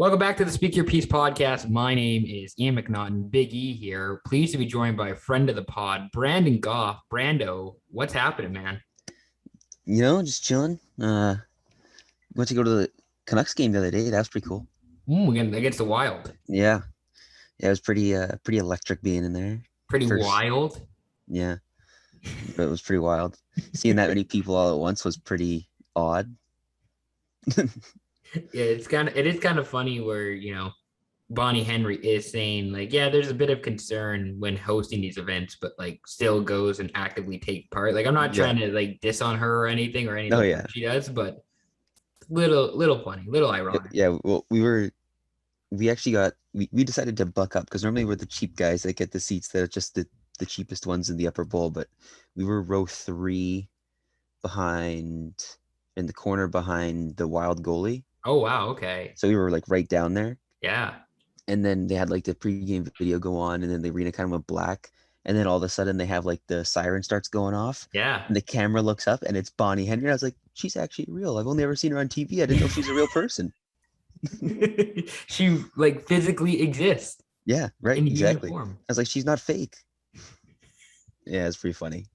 Welcome back to the Speak Your Piece podcast. My name is Ian McNaughton, Big E here. Pleased to be joined by a friend of the pod, Brandon Goff. Brando, what's happening, man? Just chilling. Went to go to the Canucks game the other day. That was pretty cool. Against the Wild. Yeah. Yeah, it was pretty electric being in there. Pretty wild. Yeah. But it was pretty wild. Seeing that many people all at once was pretty odd. Yeah, it is kind of funny where, Bonnie Henry is saying there's a bit of concern when hosting these events, but still goes and actively take part. I'm not trying to diss on her or anything she does, but little funny, little ironic. Yeah. Well, we decided to buck up because normally we're the cheap guys that get the seats that are just the cheapest ones in the upper bowl, but we were row 3 in the corner behind the Wild goalie. Oh, wow. Okay. So we were right down there. Yeah. And then they had the pregame video go on, and then the arena kind of went black. And then all of a sudden they have the siren starts going off. Yeah. And the camera looks up and it's Bonnie Henry. I was like, she's actually real. I've only ever seen her on TV. I didn't know she's a real person. She physically exists. Yeah, right. Exactly. Uniform. I was like, she's not fake. Yeah, it's pretty funny.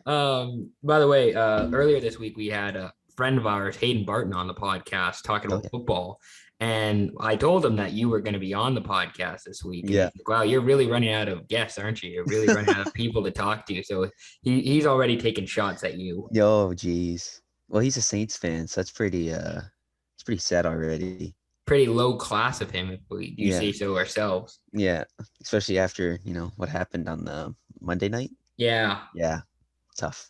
By the way, earlier this week we had a friend of ours, Hayden Barton, on the podcast talking about football. And I told him that you were going to be on the podcast this week. Yeah. Like, wow, you're really running out of guests, aren't you? You're really running out of people to talk to. So he's already taking shots at you. Oh, geez. Well, he's a Saints fan, so that's pretty it's pretty sad already. Pretty low class of him, if we do say so ourselves. Yeah, especially after, what happened on the Monday night. Yeah. Yeah, tough.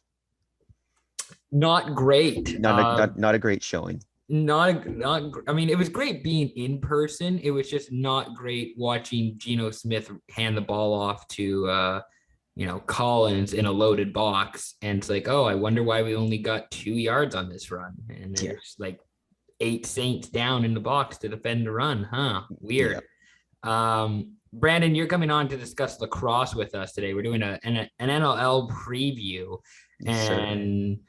Not great. Not a great showing. I mean, it was great being in person. It was just not great watching Geno Smith hand the ball off to Collins in a loaded box. And it's like, oh, I wonder why we only got 2 yards on this run. And there's 8 Saints down in the box to defend the run. Huh? Weird. Yeah. Brandon, you're coming on to discuss lacrosse with us today. We're doing an NLL preview. And,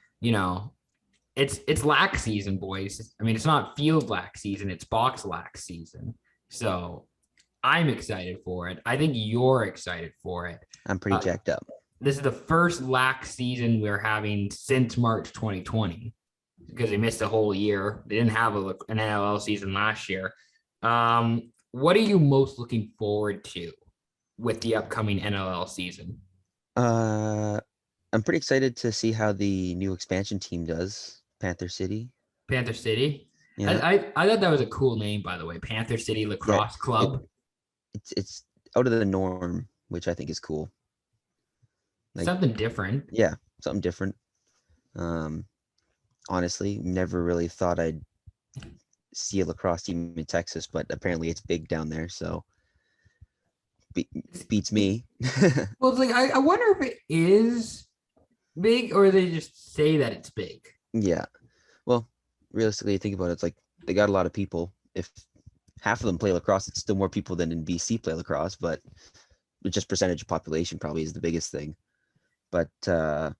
it's lax season, boys. I mean, it's not field lax season. It's box lax season. So I'm excited for it. I think you're excited for it. I'm pretty jacked up. This is the first lax season we're having since March 2020 because they missed a whole year. They didn't have an NLL season last year. What are you most looking forward to with the upcoming NLL season? I'm pretty excited to see how the new expansion team does. Panther City. Panther City? Yeah. I thought that was a cool name, by the way. Panther City Lacrosse Club. It's out of the norm, which I think is cool. Something different. Yeah, something different. Honestly, never really thought I'd see a lacrosse team in Texas, but apparently it's big down there, so beats me. Well, it's I wonder if it is big or they just say that it's big. Yeah. Well, realistically, think about it. It's they got a lot of people. If half of them play lacrosse, it's still more people than in BC play lacrosse, but just percentage of population probably is the biggest thing. But yeah,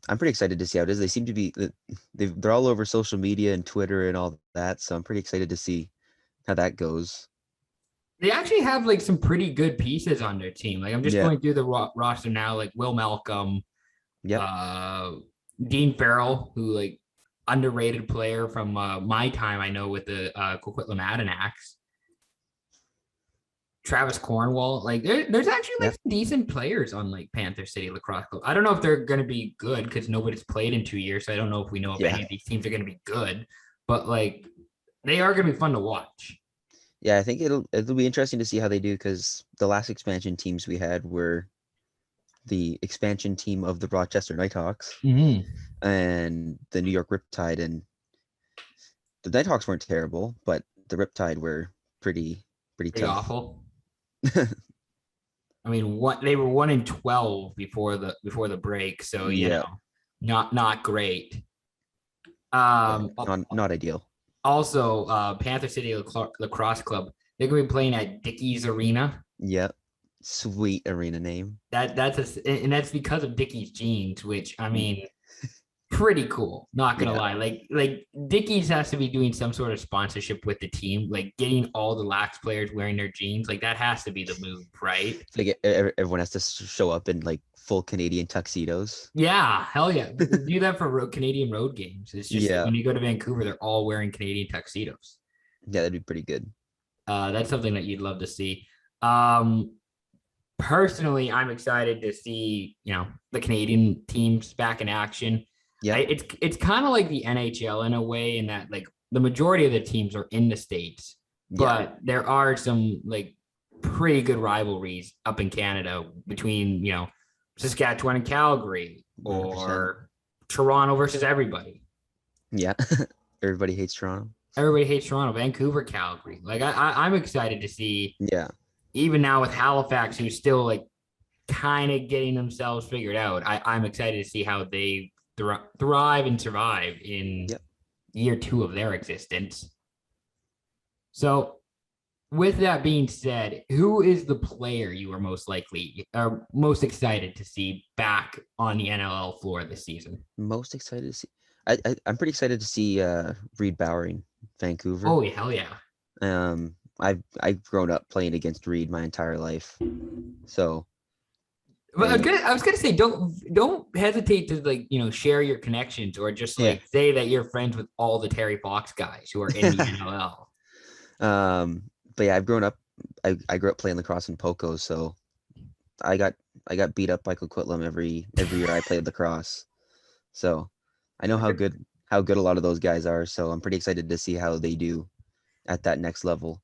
I'm pretty excited to see how it is. They seem to be they're all over social media and Twitter and all that, so I'm pretty excited to see how that goes. They actually have some pretty good pieces on their team. I'm just going through the roster now, Will Malcolm, Dean Farrell, who underrated player from my time, I know, with the Coquitlam Adenacks. Travis Cornwall, there's actually some decent players on Panther City Lacrosse Club. I don't know if they're going to be good because nobody's played in 2 years, so I don't know if we know if any of these teams are going to be good. But they are going to be fun to watch. Yeah, I think it'll be interesting to see how they do because the last expansion teams we had were the expansion team of the Rochester Nighthawks and the New York Riptide, and the Nighthawks weren't terrible, but the Riptide were pretty tough. Awful. I mean, they were 1-12 before the break, so not great. Not ideal. Also, Panther City Lacrosse Club, they're gonna be playing at Dickey's Arena. Yep. Sweet arena name. That's because of Dickey's jeans, which I mean, pretty cool. Not gonna Yeah. lie. Like Dickies has to be doing some sort of sponsorship with the team, like getting all the Lax players wearing their jeans. Like that has to be the move, right? It's like everyone has to show up in like full Canadian tuxedos. Yeah, hell yeah. Do that for Canadian road games. It's just like Yeah. when you go to Vancouver, they're all wearing Canadian tuxedos. Yeah, that'd be pretty good. That's something that you'd love to see. Um, Personally, I'm excited to see, the Canadian teams back in action. Yeah. It's kind of like the NHL in a way, in that like the majority of the teams are in the States, but there are some like pretty good rivalries up in Canada between, Saskatchewan and Calgary, or 100%. Toronto versus everybody. Yeah. Everybody hates Toronto. Everybody hates Toronto. Vancouver, Calgary. Like I'm excited to see. Yeah. Even now with Halifax, who's still like kind of getting themselves figured out, I'm excited to see how they thrive and survive in year 2 of their existence. So, with that being said, who is the player you are most excited to see back on the NLL floor this season? Most excited to see. I'm pretty excited to see Reed Bowering, Vancouver. Oh, hell yeah. I've grown up playing against Reed my entire life, so. But I was gonna say, don't hesitate to share your connections, or just say that you're friends with all the Terry Fox guys who are in the NLL. But yeah, I've grown up. I grew up playing lacrosse in Poco, so I got beat up by Coquitlam every year I played lacrosse. So I know how good a lot of those guys are. So I'm pretty excited to see how they do at that next level.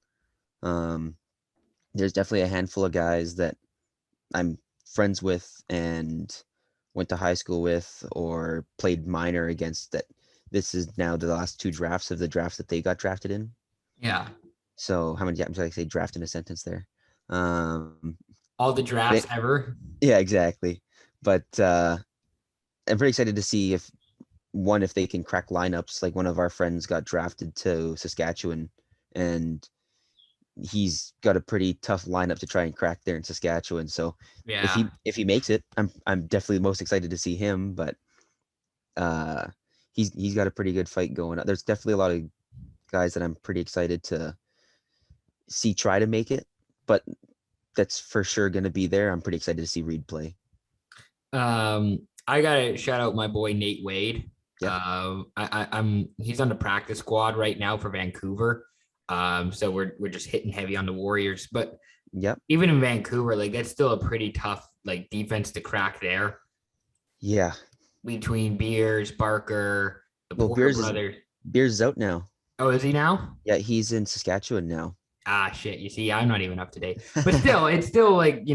There's definitely a handful of guys that I'm friends with and went to high school with or played minor against, that this is now the last 2 drafts of the drafts that they got drafted in. Yeah. So how many times did I say draft in a sentence there? All the drafts ever. Yeah, exactly. But I'm pretty excited to see if they can crack lineups. Like one of our friends got drafted to Saskatchewan, and he's got a pretty tough lineup to try and crack there in Saskatchewan. So if he makes it, I'm definitely most excited to see him. But he's got a pretty good fight going on. There's definitely a lot of guys that I'm pretty excited to see try to make it, but that's for sure going to be there. I'm pretty excited to see Reed play. I gotta shout out my boy Nate Wade. Yeah. He's on the practice squad right now for Vancouver. So we're just hitting heavy on the Warriors, but even in Vancouver, like that's still a pretty tough like defense to crack there. Yeah. Between Beers, Barker, the Porter brothers. Beers is out now. Oh, is he now? Yeah, he's in Saskatchewan now. Ah, shit. You see, I'm not even up to date, but still, it's still like,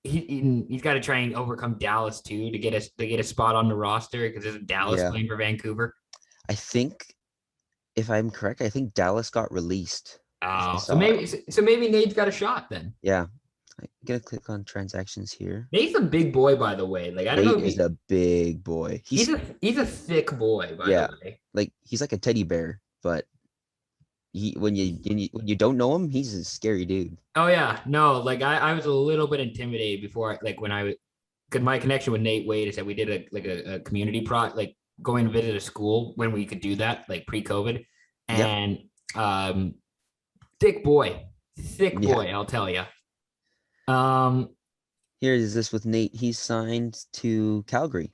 he's got to try and overcome Dallas too to get a spot on the roster, because there's Dallas playing for Vancouver. I think, if I'm correct, I think Dallas got released. Oh, so maybe Nate's got a shot then. Yeah, I'm gonna click on transactions here. Nate's a big boy, by the way. Like I don't know. Nate is a big boy. He's a thick boy. By the way, like he's like a teddy bear, but when you don't know him, he's a scary dude. Oh yeah, no, like I was a little bit intimidated before, because my connection with Nate Wade is that we did a community going to visit a school when we could do that, like pre-COVID, and thick boy, I'll tell you. Here is this with Nate. He's signed to Calgary.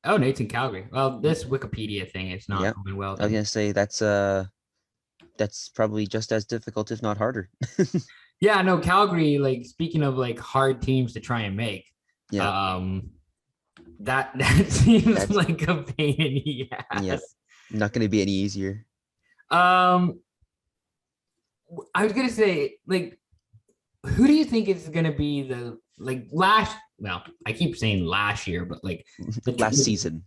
Oh, Nate's in Calgary. Well, this Wikipedia thing is not going well. I was gonna say that's probably just as difficult, if not harder. Yeah, no, Calgary, like speaking of like hard teams to try and make, that seems like a pain in the ass. Yeah, not going to be any easier. I was gonna say, like, who do you think is gonna be the I keep saying last year, but like last season.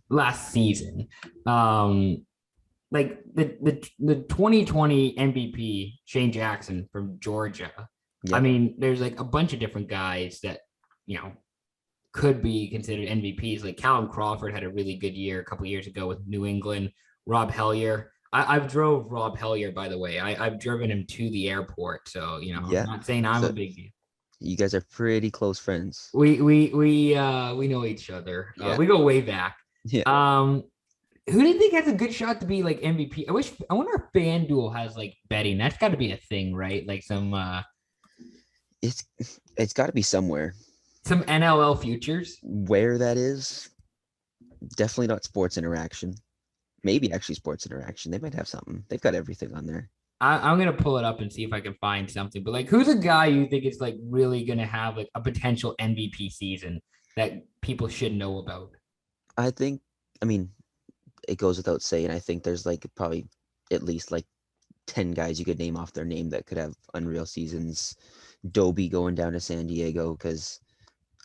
Like the 2020 MVP, Shane Jackson from Georgia. Yeah. I mean, there's like a bunch of different guys that, could be considered MVPs. Like Callum Crawford had a really good year a couple years ago with New England. Rob Hellier. I've drove Rob Hellier, by the way. I've driven him to the airport. So, I'm not saying I'm a big deal. You guys are pretty close friends. We know each other. We go way back. Yeah. Who do you think has a good shot to be like MVP? I wonder if FanDuel has like betting. That's got to be a thing, right? Like It's it's got to be somewhere. some NLL futures. Where that is, definitely not Sports Interaction. Maybe actually Sports Interaction. They might have something. They've got everything on there. I'm gonna pull it up and see if I can find something. But like, who's a guy you think is like really gonna have like a potential MVP season that people should know about? I think, I mean, it goes without saying. I think there's like probably at least like 10 guys you could name off their name that could have unreal seasons. Dobie going down to San Diego because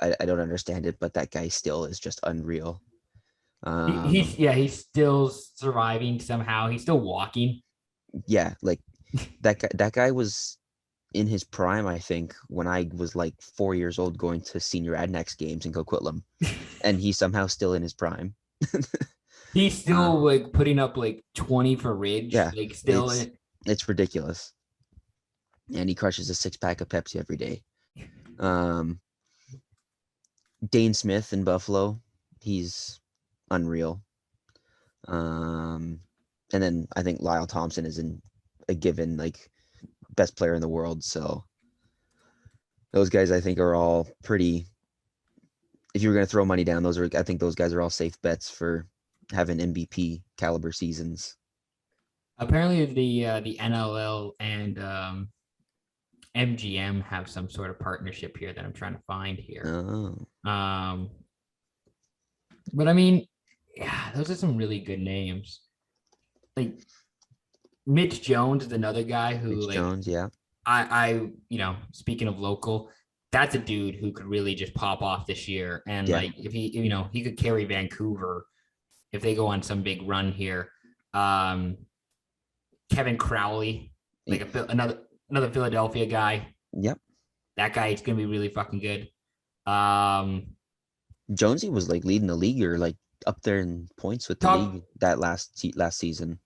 I don't understand it, but that guy still is just unreal. He's still surviving somehow. He's still walking. Yeah, like that guy was in his prime, I think, when I was like 4 years old going to senior Adnex games in Coquitlam, and he's somehow still in his prime. He's still like putting up like 20 for Ridge. Yeah, Like still it's ridiculous. And he crushes a 6-pack of Pepsi every day. Um, Dane Smith in Buffalo, he's unreal. And then I think Lyle Thompson is in a given like best player in the world. So those guys I think are all pretty. If you were going to throw money down, I think those guys are all safe bets for having MVP caliber seasons. apparently the NLL and MGM have some sort of partnership here that I'm trying to find here. Oh. But I mean, yeah, those are some really good names. Like Mitch Jones is another guy who Mitch like Jones, yeah. Speaking of local, that's a dude who could really just pop off this year. And Yeah. like if he could carry Vancouver if they go on some big run here. Kevin Crowley, like another Philadelphia guy. Yep. That guy is gonna be really fucking good. Jonesy was like leading the league or like up there in points with the league that last season.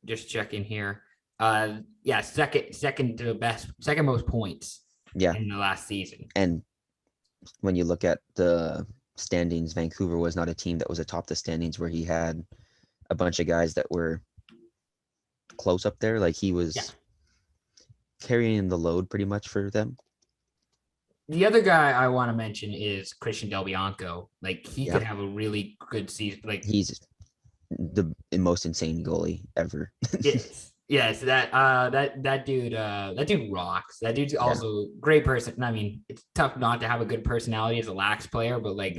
Just checking here. Yeah, second to best, second most points. Yeah. In the last season. And when you look at the standings, Vancouver was not a team that was atop the standings where he had a bunch of guys that were close up there. Like he was carrying the load pretty much for them. The other guy I want to mention is Christian Del Bianco. Like he could have a really good season. Like he's the most insane goalie ever. Yes, that dude rocks. That dude's also great person. I mean, it's tough not to have a good personality as a lax player, but like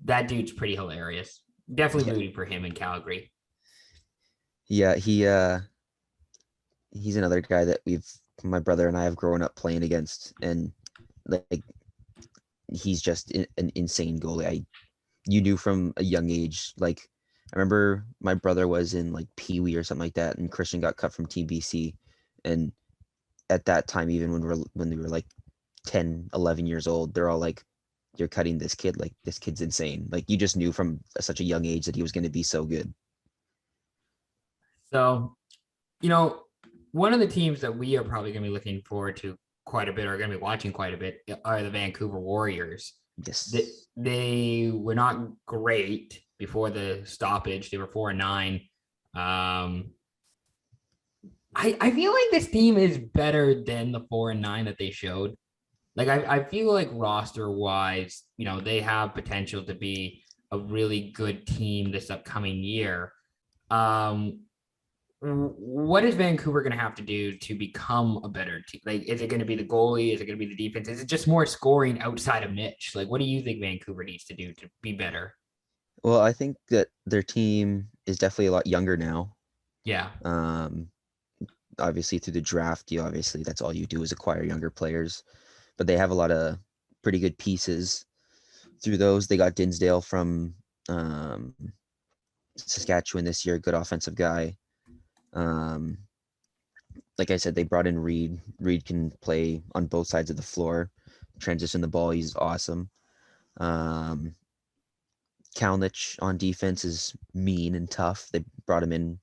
that dude's pretty hilarious. Definitely rooting for him in Calgary. Yeah, he's another guy that my brother and I have grown up playing against, and like he's just an insane goalie. You knew from a young age. Like I remember my brother was in like Pee Wee or something like that, and Christian got cut from TBC, and at that time, even when we were like 10, 11 years old, they're all like, "You're cutting this kid. Like this kid's insane." Like you just knew from such a young age that he was going to be so good. So, one of the teams that we are probably going to be looking forward to quite a bit, or going to be watching quite a bit, are the Vancouver Warriors. Yes. They were not great before the stoppage. They were 4-9. I feel like this team is better than the 4-9 that they showed. Like I feel like roster wise, they have potential to be a really good team this upcoming year. What is Vancouver going to have to do to become a better team? Like, is it going to be the goalie? Is it going to be the defense? Is it just more scoring outside of Mitch? Like, what do you think Vancouver needs to do to be better? Well, I think that their team is definitely a lot younger now. Yeah. Obviously through the draft, obviously that's all you do is acquire younger players, but they have a lot of pretty good pieces through those. They got Dinsdale from Saskatchewan this year, good offensive guy. Like I said, they brought in Reed. Reed can play on both sides of the floor, transition the ball. He's awesome. Kalnich on defense is mean and tough. They brought him in.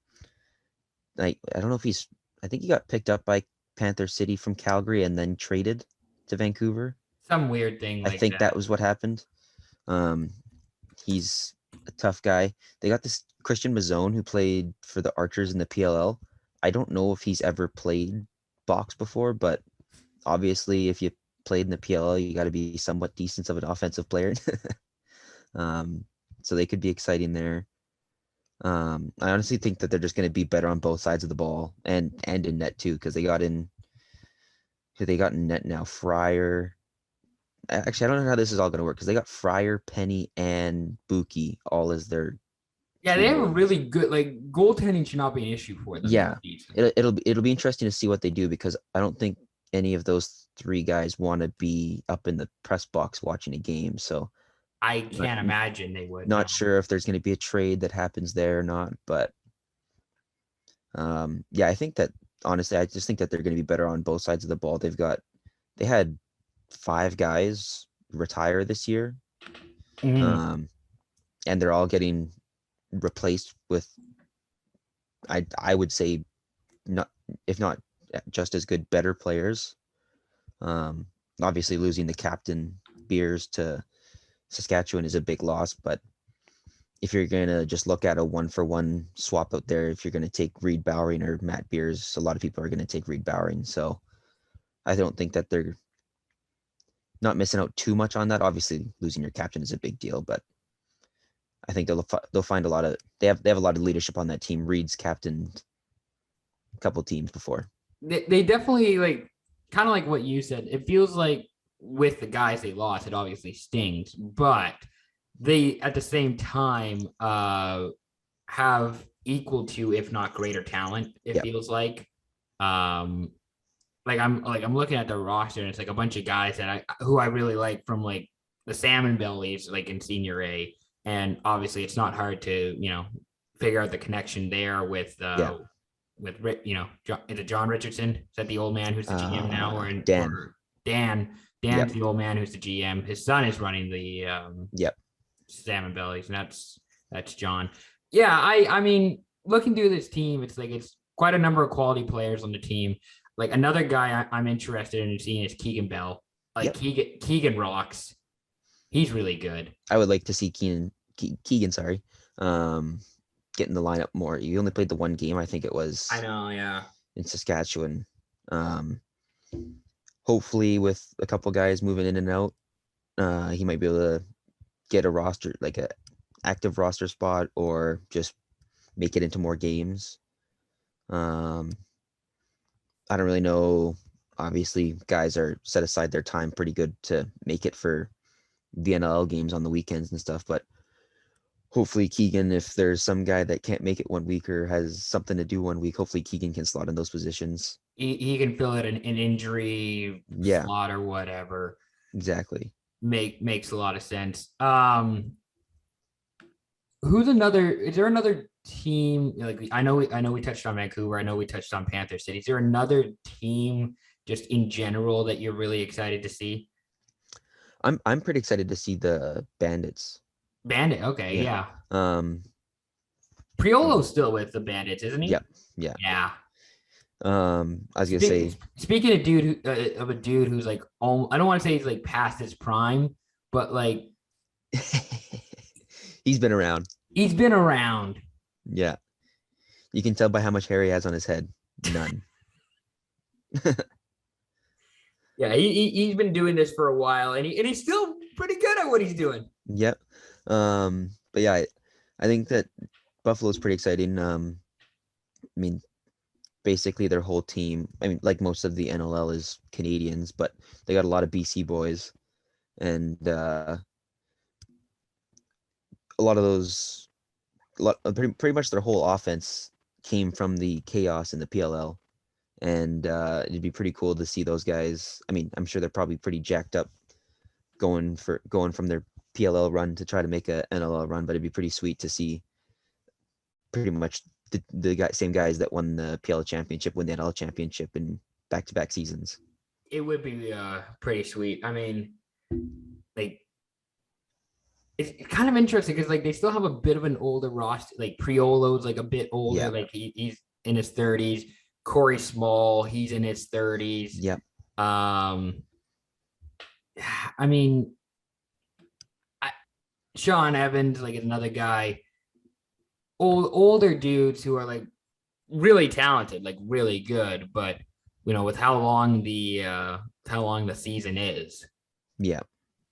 I don't know if I think he got picked up by Panther City from Calgary and then traded to Vancouver. Some weird thing. I think that was what happened. He's a tough guy. They got this Christian Mazzone who played for the Archers in the PLL. I don't know if he's ever played box before, but obviously if you played in the PLL, you got to be somewhat decent of an offensive player. So they could be exciting there. I honestly think that they're just going to be better on both sides of the ball and in net too, because they got in net now. Fryer. Actually, I don't know how this is all going to work because they got Fryer, Penny, and Buki all as their Yeah, they have a really good goaltending should not be an issue for them. Yeah, it'll be interesting to see what they do because I don't think any of those three guys want to be up in the press box watching a game. So I can't imagine they would. Not sure if there's going to be a trade that happens there or not, but yeah, I think that honestly, I just think that they're going to be better on both sides of the ball. They had 5 guys retire this year, and they're all getting replaced with, I would say, not if not just as good, better players. Obviously, losing the captain Beers to Saskatchewan is a big loss, but if you're going to just look at a 1-for-1 swap out there, if you're going to take Reed Bowering or Matt Beers, a lot of people are going to take Reed Bowering. So I don't think that they're not missing out too much on that. Obviously, losing your captain is a big deal, but I think they'll find a lot of they have a lot of leadership on that team. Reed's captained a couple teams before. They definitely kind of like what you said. It feels like with the guys they lost, it obviously stings, but they at the same time have equal to, if not greater talent. It feels like I'm looking at the roster and it's like a bunch of guys that who I really like from like the Salmon Bellies, like in Senior A, and obviously it's not hard to figure out the connection there with is it John Richardson? Is that the old man who's the GM now, or Dan? Or Dan. Dan's the old man who's the GM. His son is running the Salmon Bellies, and that's John. Yeah, I mean, looking through this team, it's quite a number of quality players on the team. Like another guy I'm interested in seeing is Keegan Bell. Keegan rocks. He's really good. I would like to see Keegan, sorry, get in the lineup more. He only played the one game, I think it was. I know, yeah. In Saskatchewan. Hopefully with a couple guys moving in and out, he might be able to get a roster, like a active roster spot, or just make it into more games. I don't really know. Obviously, guys are set aside their time pretty good to make it for the NLL games on the weekends and stuff, but hopefully Keegan, if there's some guy that can't make it one week or has something to do one week, hopefully Keegan can slot in those positions. He can fill it an injury slot or whatever. Exactly. Makes a lot of sense. Is there another team? I know we touched on Vancouver. I know we touched on Panther City. Is there another team just in general that you're really excited to see? I'm pretty excited to see the Bandits. Okay, yeah. Priolo's still with the Bandits, isn't he? Yeah. I was gonna say. Speaking of a dude who's I don't want to say he's past his prime, but he's been around. He's been around. Yeah, you can tell by how much hair he has on his head. None. Yeah, he's been doing this for a while, and he's still pretty good at what he's doing. Yep. But yeah, I think that Buffalo's pretty exciting. I mean, basically their whole team, I mean, like most of the NLL is Canadians, but they got a lot of BC boys, and pretty much their whole offense came from the chaos in the PLL. And it'd be pretty cool to see those guys. I mean, I'm sure they're probably pretty jacked up going from their PLL run to try to make a NLL run, but it'd be pretty sweet to see pretty much the same guys that won the PLL championship win the NLL championship in back-to-back seasons. It would be pretty sweet. I mean, it's kind of interesting because they still have a bit of an older roster. Priolo's a bit older. Yeah. He's in his 30s. Corey Small, he's in his 30s. Yep. I mean, Sean Evans, like, is another guy. Older dudes who are like really talented, like really good, but with how long the season is, Yeah.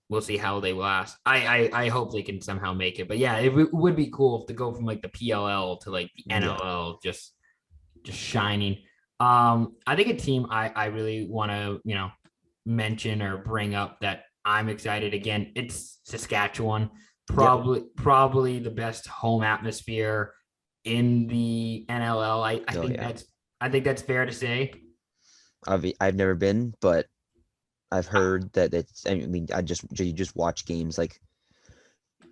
we'll see how they last. I hope they can somehow make it, but yeah, it would be cool to go from like the PLL to like the Yeah. NLL, just shining. I think a team I really want to mention or bring up that I'm excited again. It's Saskatchewan. Probably the best home atmosphere in the NLL. I think that's fair to say. I've never been, but I've heard that it's. I mean, you just watch games. Like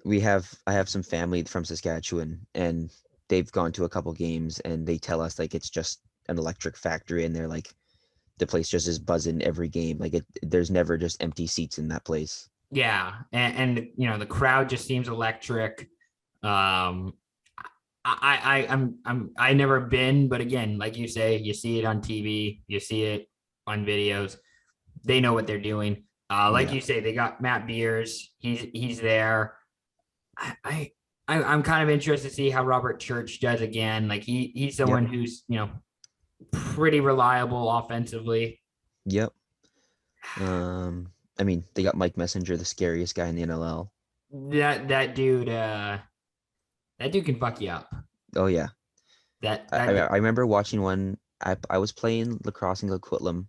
I have some family from Saskatchewan, and they've gone to a couple games, and they tell us like it's just an electric factory, and they're like the place just is buzzing every game. Like there's never just empty seats in that place. Yeah, and the crowd just seems electric. Um, I never been, but again, like you say, you see it on TV, you see it on videos. They know what they're doing. Like you say, they got Matt Beers. He's there. I'm kind of interested to see how Robert Church does again. Like he's someone who's pretty reliable offensively. Yep. I mean, they got Mike Messenger, the scariest guy in the NLL. That dude can fuck you up. Oh yeah. I remember watching one. I was playing lacrosse in Coquitlam,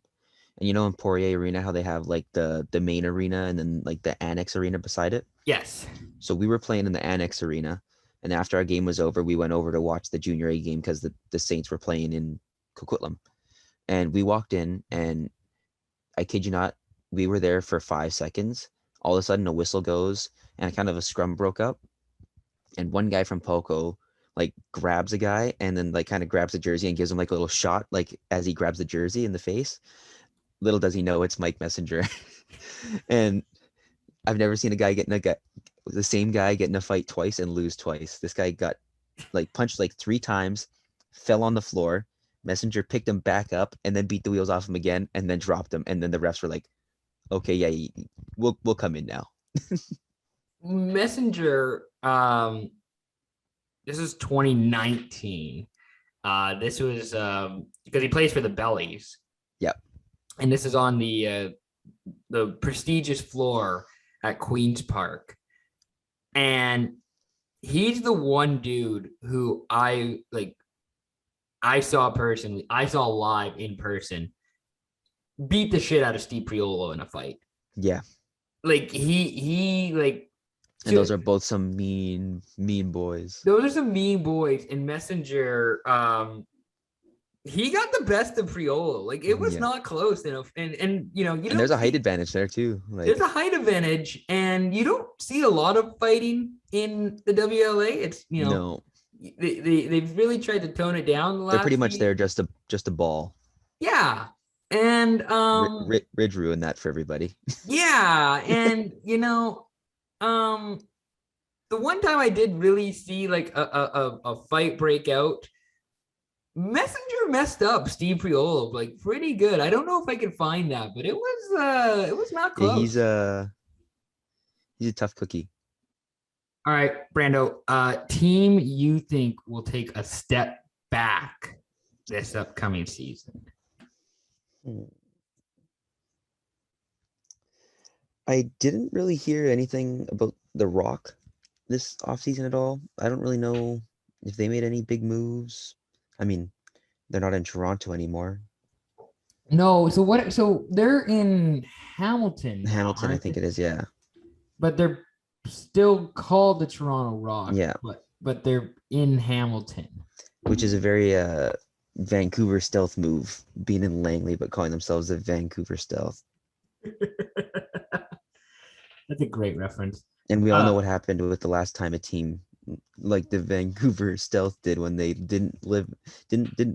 and in Poirier Arena how they have like the main arena and then like the annex arena beside it. Yes. So we were playing in the annex arena, and after our game was over, we went over to watch the junior A game because the Saints were playing in Coquitlam, and we walked in, and I kid you not, we were there for 5 seconds. All of a sudden, a whistle goes, and kind of a scrum broke up, and one guy from Poco like grabs a guy and then like kind of grabs the jersey and gives him like a little shot like as he grabs the jersey in the face. Little does he know it's Mike Messenger. And I've never seen a guy the same guy get in a fight twice and lose twice. This guy got like punched like 3 times, fell on the floor. Messenger picked him back up and then beat the wheels off him again and then dropped him. And then the refs were like, "Okay, yeah, we'll come in now." Messenger. This is 2019. This was because he plays for the Bellies. Yep. And this is on the prestigious floor at Queen's Park. And he's the one dude who I saw personally, I saw live in person, beat the shit out of Steve Priolo in a fight. Yeah. Like he and those are both some mean boys. Those are some mean boys. And Messenger, he got the best of Priolo. Like it was not close enough. And there's a height advantage there too. Like, there's a height advantage, and you don't see a lot of fighting in the WLA. It's no. They've really tried to tone it down. They're pretty much there just a ball. Yeah. And Ridge ruined that for everybody. Yeah, and the one time I did really see like a fight break out, Messenger messed up Steve Priolo like pretty good. I don't know if I can find that, but it was not close. Yeah, he's a tough cookie. All right, Brando, team you think will take a step back this upcoming season? I didn't really hear anything about the Rock this offseason at all. I don't really know if they made any big moves. I mean, they're not in Toronto anymore. No, so they're in Hamilton. Hamilton, I think it is, yeah. But they're still called the Toronto Rock. Yeah. But they're in Hamilton. Which is a very Vancouver Stealth move, being in Langley but calling themselves the Vancouver Stealth. That's a great reference. And we all know what happened with the last time a team like the Vancouver Stealth did when they didn't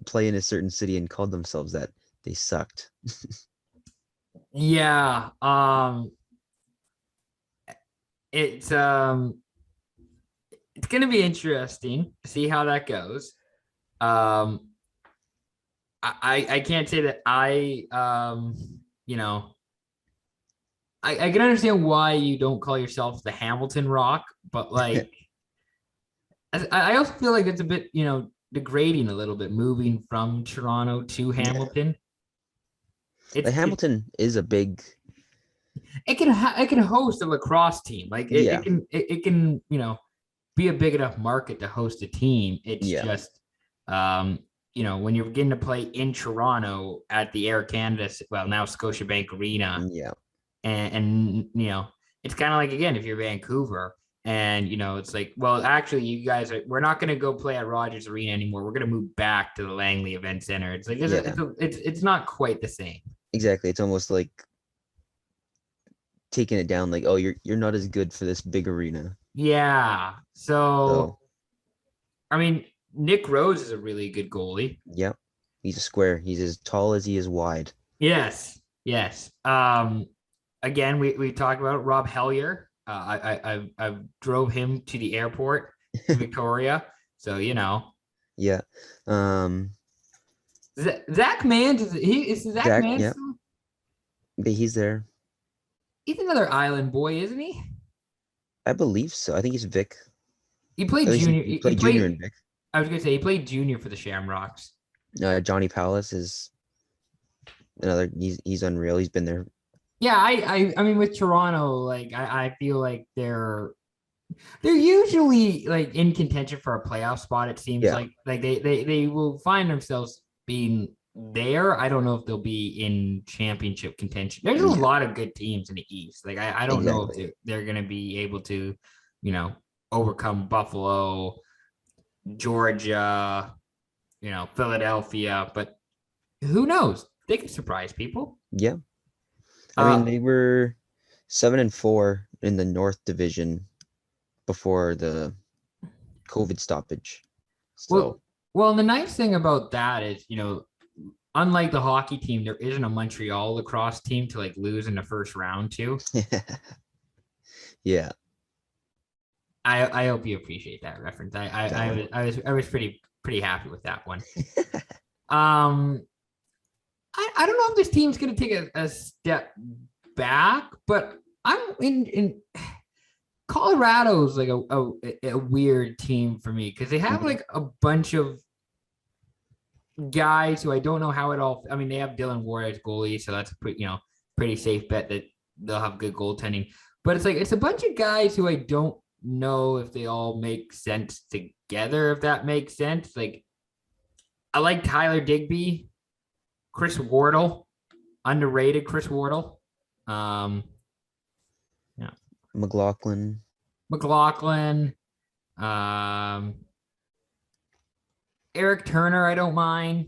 play in a certain city and called themselves that. They sucked. Yeah. It's going to be interesting to see how that goes. I can't say that I can understand why you don't call yourself the Hamilton Rock, but like, I also feel like it's a bit, degrading a little bit moving from Toronto to Yeah. Hamilton. Like Hamilton is a big. It can host a lacrosse team. Like Yeah. it can be a big enough market to host a team. It's Yeah. just when you're getting to play in Toronto at the Air Canada, well now Scotiabank Arena, Yeah. and it's kind of like, again, if you're Vancouver and it's like, well, actually you guys we're not going to go play at Rogers Arena anymore. We're going to move back to the Langley Event Center. It's like it's not quite the same. Exactly. It's almost like taking it down. Like, oh, you're not as good for this big arena. Yeah. So I mean, Nick Rose is a really good goalie. Yep. He's a square. He's as tall as he is wide. Yes. Yes. Again, we talked about Rob Hellier. I drove him to the airport to Victoria. So, Yeah. Zach Mans, is Zach Mans? Yeah. But he's there. He's another island boy, isn't he? I believe so. I think he's Vic. He played junior. He played junior in Vic. I was gonna say he played junior for the Shamrocks. Johnny Palace is another. He's unreal. He's been there. Yeah, I mean, with Toronto, like I feel like they're usually like in contention for a playoff spot. It seems like they will find themselves being there. I don't know if they'll be in championship contention. There's a lot of good teams in the East. Like I don't know if they're going to be able to, overcome Buffalo, Georgia, Philadelphia, but who knows? They can surprise people. Yeah. I mean, they were 7-4 in the North Division before the COVID stoppage. So well, the nice thing about that is, unlike the hockey team, there isn't a Montreal lacrosse team to like lose in the first round to. Yeah. I hope you appreciate that reference. I was pretty happy with that one. I don't know if this team's going to take a step back, but I'm in Colorado's like a weird team for me because they have like a bunch of guys who I don't know how it all. I mean, they have Dylan Ward as goalie, so that's a pretty safe bet that they'll have good goaltending. But it's a bunch of guys who I don't know if they all make sense together. If that makes sense, like I like Tyler Digby, Chris Wardle, underrated Chris Wardle. McLaughlin. Eric Turner, I don't mind.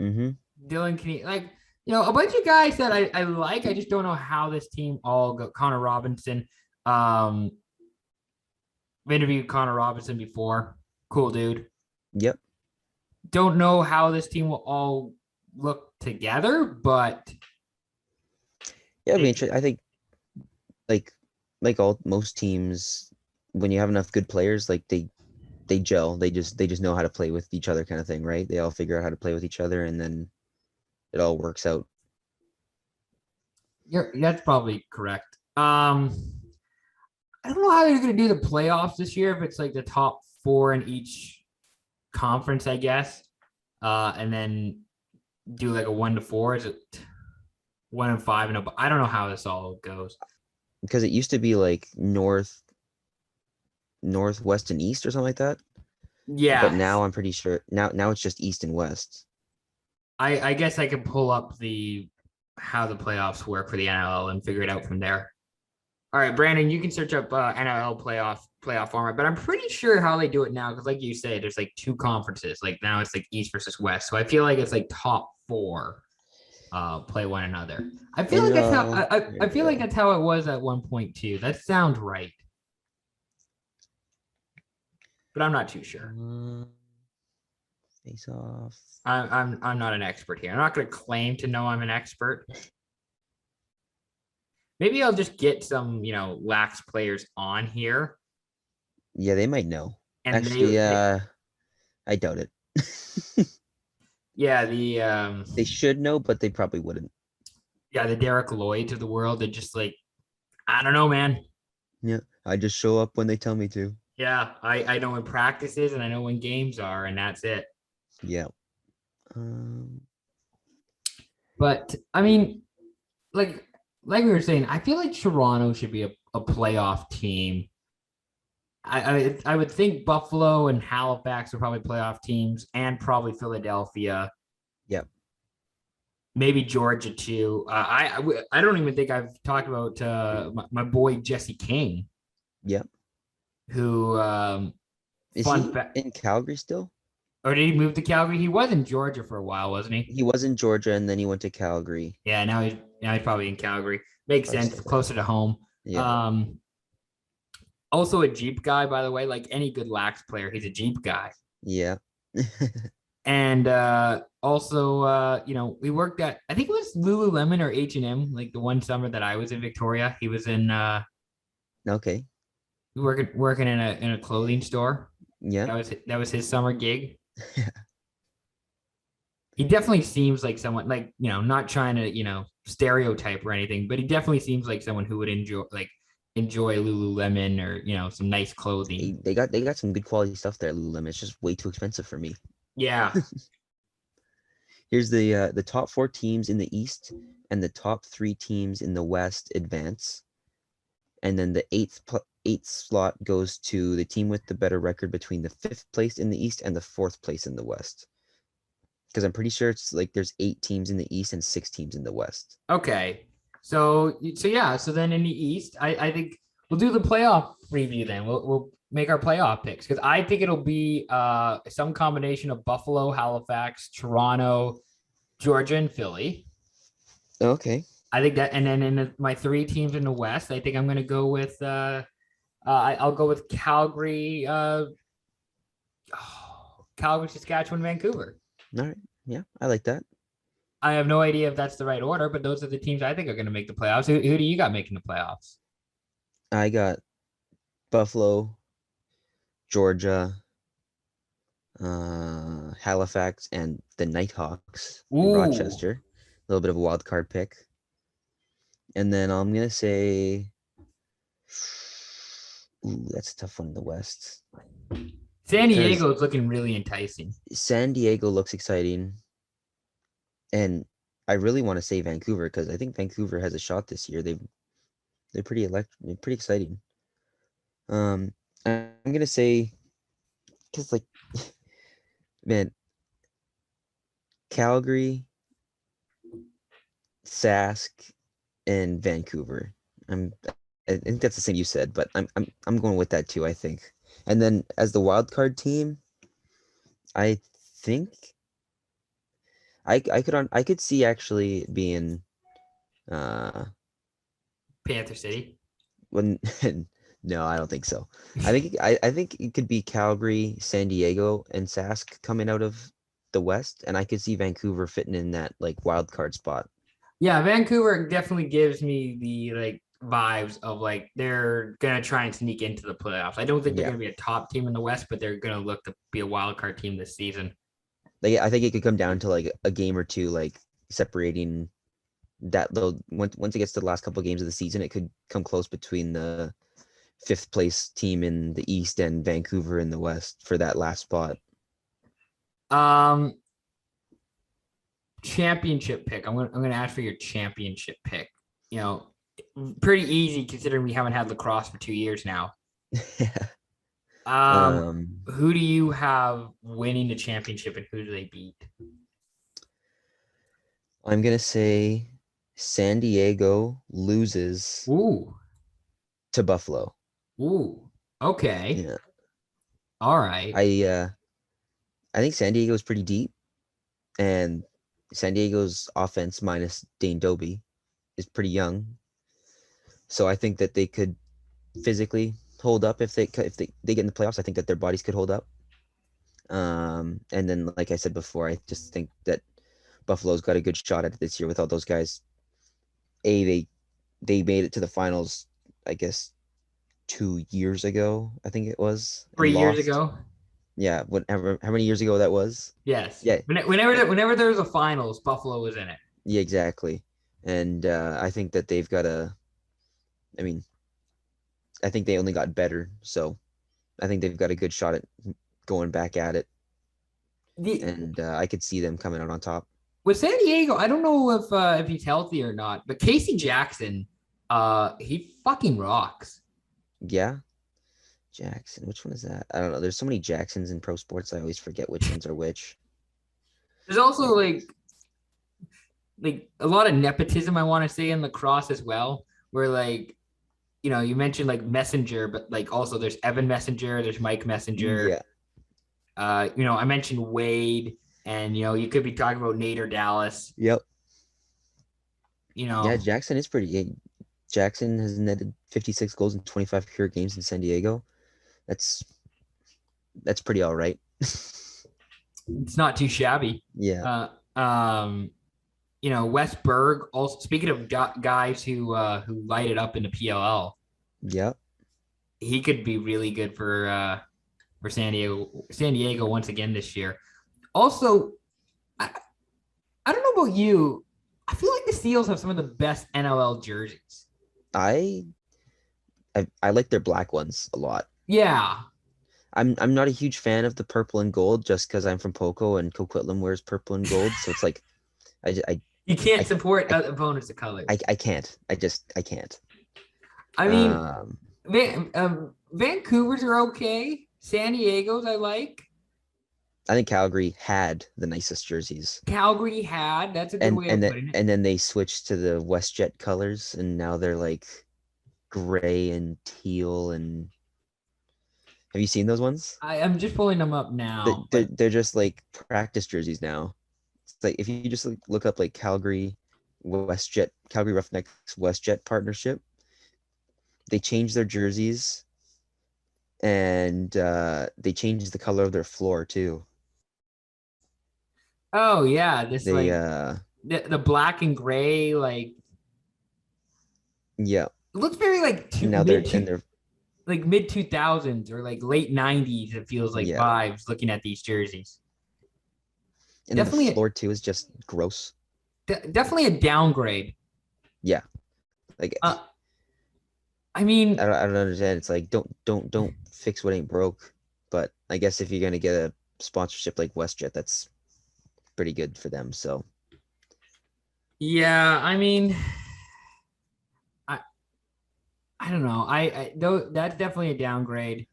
Mm-hmm. Dylan Kane, like, a bunch of guys that I like. I just don't know how this team all go. Connor Robinson. I've interviewed Connor Robinson before. Cool dude. Yep. Don't know how this team will all look together, but yeah, I think like most teams, when you have enough good players, like they gel. They just know how to play with each other, kind of thing, right? They all figure out how to play with each other, and then it all works out. That's probably correct. I don't know how they're going to do the playoffs this year. If it's like the top 4 in each conference, I guess, and then do like a 1-4. Is it 1 and 5 and I don't know how this all goes. Because it used to be like north, west, and east or something like that. Yeah. But now I'm pretty sure now it's just east and west. I guess I can pull up how the playoffs work for the NLL and figure it out from there. All right, Brandon, you can search up NLL playoff format, but I'm pretty sure how they do it now, because like you say, there's like 2 conferences. Like now it's like East versus West. So I feel like it's like top 4 play one another. I feel like that's how I feel like that's how it was at one point too. That sounds right. But I'm not too sure. Face off. I'm not an expert here. I'm not going to claim to know I'm an expert. Maybe I'll just get some, lax players on here. Yeah, they might know. And actually, I doubt it. Yeah, they should know, but they probably wouldn't. Yeah, the Derek Lloyds of the world, they just like I don't know, man. Yeah, I just show up when they tell me to. Yeah, I know when practice is and I know when games are, and that's it. Yeah. Um, But I mean, like like we were saying, I feel like Toronto should be a playoff team. I would think Buffalo and Halifax are probably playoff teams, and probably Philadelphia, yeah. maybe Georgia too. I don't even think I've talked about my boy Jesse King, Yeah. who Is fun he fact. in Calgary still? Or did he move to Calgary? He was in Georgia for a while, wasn't he? He was in Georgia and then he went to Calgary. Yeah, now he's probably in Calgary. Makes Probably sense, still there. closer to home. Yeah. Also a Jeep guy, by the way. Like any good lax player, he's a Jeep guy. Yeah. And also, we worked at, I think it was Lululemon or H&M, like the one summer that I was in Victoria. He was in Okay. working in a clothing store. Yeah. That was his summer gig. He definitely seems like someone, like, not trying to, stereotype or anything, but he definitely seems like someone who would enjoy Lululemon or, some nice clothing. They got some good quality stuff there, Lululemon. It's just way too expensive for me. Yeah. Here's the top 4 teams in the East and the top 3 teams in the West advance. And then the eighth slot goes to the team with the better record between the 5th place in the East and the 4th place in the West. Because I'm pretty sure it's like there's 8 teams in the East and 6 teams in the West. Okay. So yeah. So then in the East, I think we'll do the playoff preview. Then we'll make our playoff picks, because I think it'll be some combination of Buffalo, Halifax, Toronto, Georgia, and Philly. Okay. I think that, and then in my 3 teams in the West, I think I'm going to go with I'll go with Calgary, Calgary, Saskatchewan, Vancouver. All right. Yeah, I like that. I have no idea if that's the right order, but those are the teams I think are going to make the playoffs. Who do you got making the playoffs? I got Buffalo, Georgia, Halifax, and the Nighthawks in Ooh, Rochester. A little bit of a wild card pick. And then I'm gonna say, ooh, that's a tough one in the West. San Because Diego is looking really enticing. San Diego looks exciting, and I really want to say Vancouver because I think Vancouver has a shot this year. They're they're pretty exciting. I'm gonna say, because like, man, Calgary, Sask, and Vancouver. I think that's the same you said, but I'm going with that too, I think. And then as the wild card team, I think I could see actually being uh Panther City. when no, I don't think so. I think it could be Calgary, San Diego, and Sask coming out of the West, and I could see Vancouver fitting in that like wild card spot. Yeah, Vancouver definitely gives me the like vibes of like they're gonna try and sneak into the playoffs. I don't think they're Yeah. gonna be a top team in the West, but they're gonna look to be a wild card team this season. Like I think it could come down to like a game or two, like separating that though. Once it gets to the last couple of games of the season, it could come close between the 5th place team in the East and Vancouver in the West for that last spot. Um, Championship pick. I'm gonna ask for your championship pick. You know, pretty easy considering we haven't had lacrosse for 2 years now. um, Who do you have winning the championship, and who do they beat? I'm gonna say San Diego loses Ooh, to Buffalo. ooh, okay, Yeah, all right. I think San Diego is pretty deep, and San Diego's offense minus Dane Doby is pretty young. So I think that they could physically hold up if they get in the playoffs. I think that their bodies could hold up. And then like I said before, I just think that Buffalo's got a good shot at it this year with all those guys. They made it to the finals, I guess 2 years ago, I think it was, and 3 years lost. ago. Yeah, whatever, how many years ago that was? Yes. Yeah, Whenever there's a finals, Buffalo was in it. yeah, exactly. And I think that I mean, I think they only got better, so I think they've got a good shot at going back at it, and I could see them coming out on top. With San Diego, I don't know if he's healthy or not, but Casey Jackson, he fucking rocks. Yeah. Jackson. Which one is that? I don't know. There's so many Jacksons in pro sports. I always forget which ones are which. There's also like a lot of nepotism, I want to say, in lacrosse as well, where like, you mentioned like Messenger, but like also there's Evan Messenger, there's Mike Messenger. Yeah. I mentioned Wade, and you could be talking about Nate or Dallas. Yep. Yeah, Jackson is pretty good. Jackson has netted 56 goals in 25 career games in San Diego. That's pretty all right. It's not too shabby. Yeah. Wes Berg, also speaking of guys who light it up in the PLL. Yeah. He could be really good for San Diego once again this year. Also, I don't know about you. I feel like the Seals have some of the best NLL jerseys. I like their black ones a lot. Yeah. I'm not a huge fan of the purple and gold just because I'm from Poco and Coquitlam wears purple and gold. So it's like you can't support opponents of color. I can't. I can't. I mean, Vancouver's are okay. San Diego's I like. I think Calgary had the nicest jerseys. Calgary had. That's a good way of putting it. And then they switched to the WestJet colors, and now they're like gray and teal. And have you seen those ones? I'm just pulling them up now. They're just like practice jerseys now. It's like if you just look up like Calgary Roughnecks WestJet partnership, they changed their jerseys, and they changed the color of their floor too. Oh yeah, the black and gray, like, yeah, it looks very like mid 2000s or like late 90s. It feels like vibes looking at these jerseys. And definitely the floor too is just gross. Definitely a downgrade. Yeah, like I mean, I don't understand. It's like don't fix what ain't broke. But I guess if you're gonna get a sponsorship like WestJet, that's pretty good for them. So yeah, I mean, I don't know. Though that's definitely a downgrade.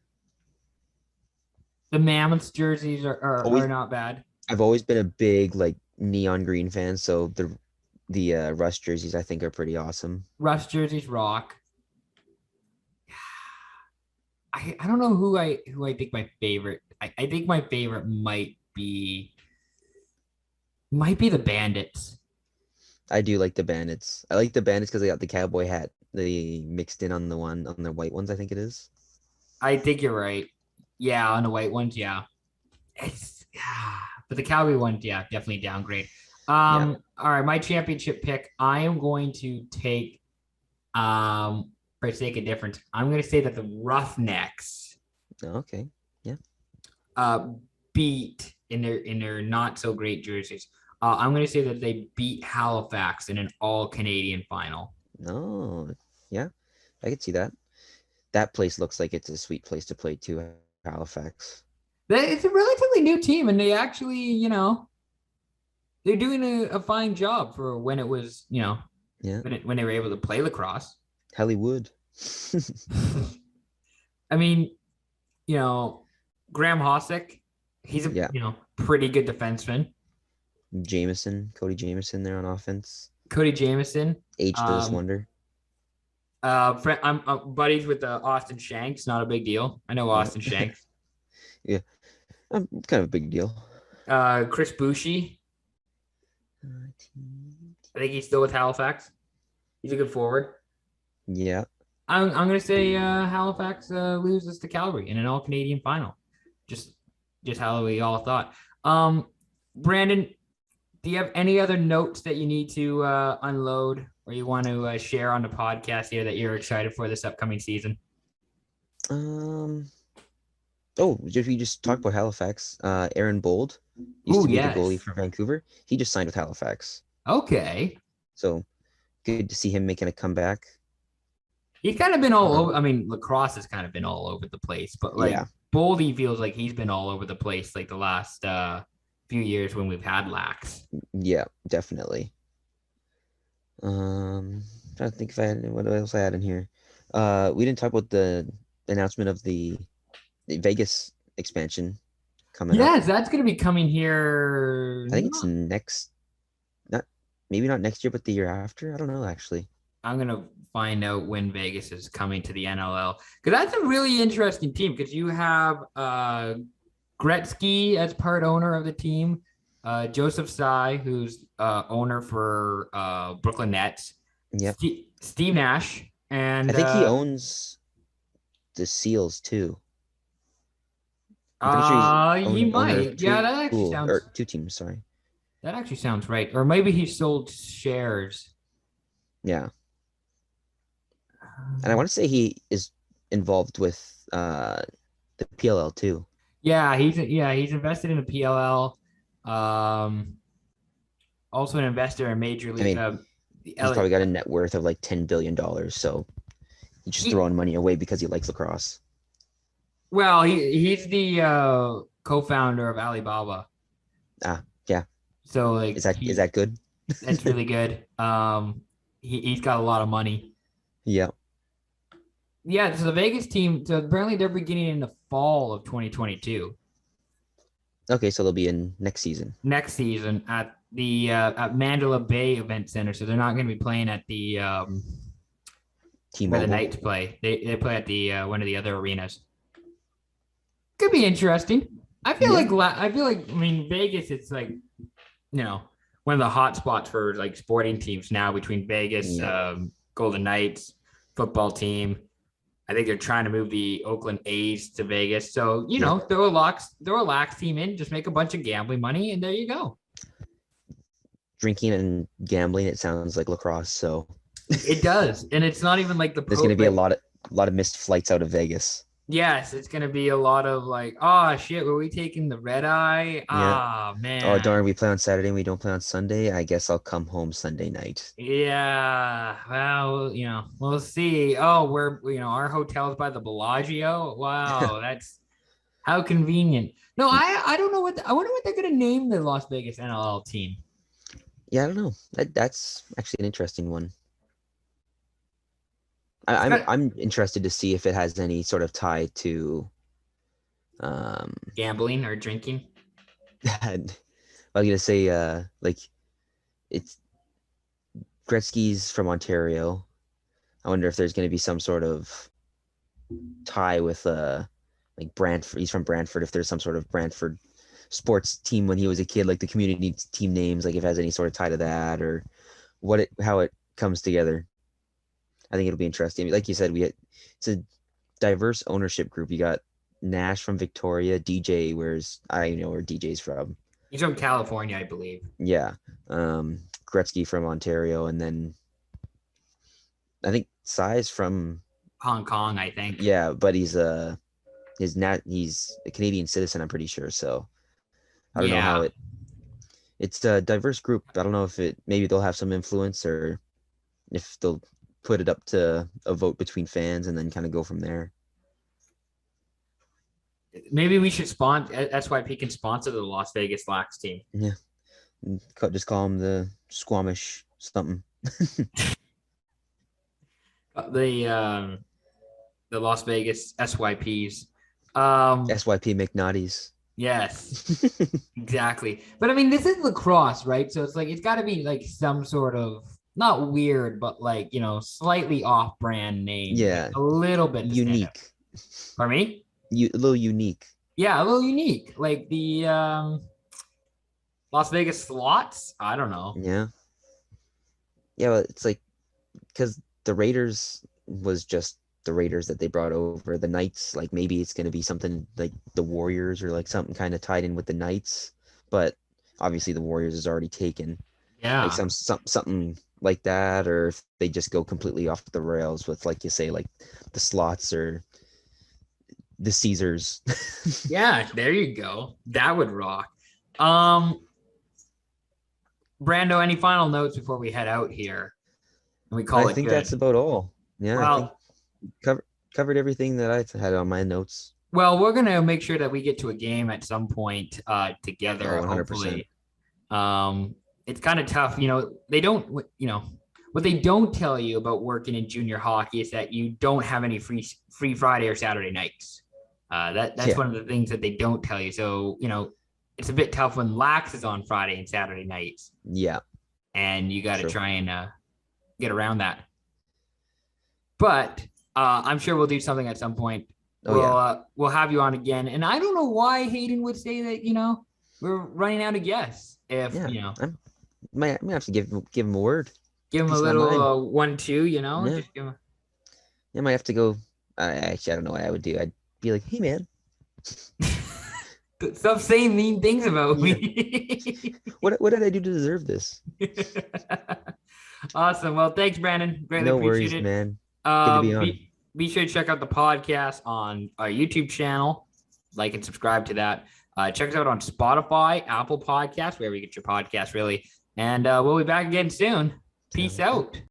The Mammoths jerseys are not bad. I've always been a big like neon green fan, so the Rust jerseys I think are pretty awesome. Rust jerseys rock. I don't know who I think my favorite. I think my favorite might be the Bandits. I do like the Bandits. I like the Bandits because they got the cowboy hat they mixed in on the white ones, I think it is. I think you're right. Yeah, on the white ones, yeah. But the cowboy ones, yeah, definitely downgrade. All right, my championship pick. I am going to take for sake of difference, I'm going to say that the Roughnecks. Okay. Yeah. Beat in their not so great jerseys. I'm going to say that they beat Halifax in an all-Canadian final. No, yeah, I could see that. That place looks like it's a sweet place to play too, Halifax. It's a relatively new team, and they actually, they're doing a fine job for when it was, when they were able to play lacrosse. Hollywood. I mean, Graham Hossack, he's a pretty good defenseman. Cody Jameson there on offense. Cody Jameson, ageless wonder. I'm buddies with Austin Shanks. Not a big deal. I know Austin Shanks. Yeah, I'm kind of a big deal. Chris Boucher. I think he's still with Halifax. He's a good forward. Yeah. I'm gonna say Halifax loses to Calgary in an all-Canadian final. Just how we all thought. Brandon, do you have any other notes that you need to unload or you want to share on the podcast here that you're excited for this upcoming season? If you just talk about Halifax, Aaron Bold used to be the goalie for Vancouver. He just signed with Halifax. Okay. So good to see him making a comeback. He's kind of been all over. I mean, lacrosse has kind of been all over the place, but like Yeah. Boldy feels like he's been all over the place like the last few years when we've had lax. Yeah, definitely. Trying to think if I had what else I had in here. We didn't talk about the announcement of the Vegas expansion coming up. Yes, that's going to be coming here. I think it's not maybe not next year, but the year after. I don't know actually. I'm going to find out when Vegas is coming to the NLL because that's a really interesting team because you have Gretzky as part owner of the team, Joseph Tsai, who's owner for Brooklyn Nets, Yep. Steve Nash, and I think he owns the Seals too. I'm pretty sure he's he owner might. of Yeah, that actually sounds or two teams. Sorry. That actually sounds right. Or maybe he sold shares. Yeah. And I want to say he is involved with the PLL too. Yeah, he's invested in the PLL. Also an investor in Major League. I mean, he's probably got a net worth of like $10 billion. So he's just throwing money away because he likes lacrosse. Well, he's the co-founder of Alibaba. Yeah. So like, is that good? That's really good. He's got a lot of money. Yeah. Yeah. So the Vegas team. So apparently they're beginning in the fall of 2022. Okay, so they'll be in next season. Next season at the at Mandalay Bay Event Center. So they're not going to be playing at the where the Knights play. They play at the one of the other arenas. Could be interesting. I feel like I mean Vegas. It's like one of the hot spots for like sporting teams now between Vegas, Golden Knights football team. I think they're trying to move the Oakland A's to Vegas. So, throw a lax team in, just make a bunch of gambling money, and there you go. Drinking and gambling, it sounds like lacrosse. So it does. And it's not even like there's going to be a lot of missed flights out of Vegas. Yes, it's going to be a lot of like, oh, shit, were we taking the red eye? Ah, man. Oh, darn, we play on Saturday and we don't play on Sunday. I guess I'll come home Sunday night. Yeah. Well, we'll see. Oh, our hotel's by the Bellagio. Wow, that's how convenient. No, I don't know I wonder what they're going to name the Las Vegas NLL team. Yeah, I don't know. That's actually an interesting one. I'm interested to see if it has any sort of tie to gambling or drinking. I was gonna say like it's Gretzky's from Ontario. I wonder if there's gonna be some sort of tie with like Brantford. He's from Brantford. If there's some sort of Brantford sports team when he was a kid, like the community team names, like if it has any sort of tie to that or how it comes together. I think it'll be interesting. Like you said, it's a diverse ownership group. You got Nash from Victoria, DJ, I know where DJ's from. He's from California, I believe. Yeah. Gretzky from Ontario, and then I think Tsai's from Hong Kong, I think. Yeah, but he's a Canadian citizen, I'm pretty sure. So I don't know how it's a diverse group. I don't know if maybe they'll have some influence or if they'll put it up to a vote between fans and then kind of go from there. Maybe we should SYP can sponsor the Las Vegas Lax team. Yeah. Just call them the Squamish something. The Las Vegas SYPs. SYP McNaughties. Yes, exactly. But I mean, this is lacrosse, right? So it's like, it's got to be like some sort of, not weird, but like, slightly off-brand name. Yeah. Like a little bit unique. Pardon me? A little unique. Yeah, a little unique. Like the Las Vegas Slots? I don't know. Yeah. Yeah, well, it's like, because the Raiders was just the Raiders that they brought over. The Knights, like maybe it's going to be something like the Warriors or like something kind of tied in with the Knights. But obviously the Warriors is already taken. Yeah. Like something like that, or if they just go completely off the rails with, like you say, like the Slots or the Caesars. Yeah, there you go. That would rock. Brando, any final notes before we head out here? And we call it I think good? that's about all. Yeah. Well, covered everything that I had on my notes. Well, we're gonna make sure that we get to a game at some point together. 100%. Hopefully, it's kind of tough. They don't. What they don't tell you about working in junior hockey is that you don't have any free Friday or Saturday nights. That's one of the things that they don't tell you. So it's a bit tough when Lax is on Friday and Saturday nights. Yeah, and you got to try and get around that. But I'm sure we'll do something at some point. We'll have you on again. And I don't know why Hayden would say that, we're running out of guests. I might have to give him a word. Give him a little 1-2, Yeah. Just give him I might have to go. I don't know what I would do. I'd be like, hey, man. Stop saying mean things about me. What did I do to deserve this? Awesome. Well, thanks, Brandon. Greatly no appreciate worries, it. man. Good to be on. Be sure to check out the podcast on our YouTube channel. Like and subscribe to that. Check us out on Spotify, Apple Podcasts, wherever you get your podcast, really. And we'll be back again soon. Peace out.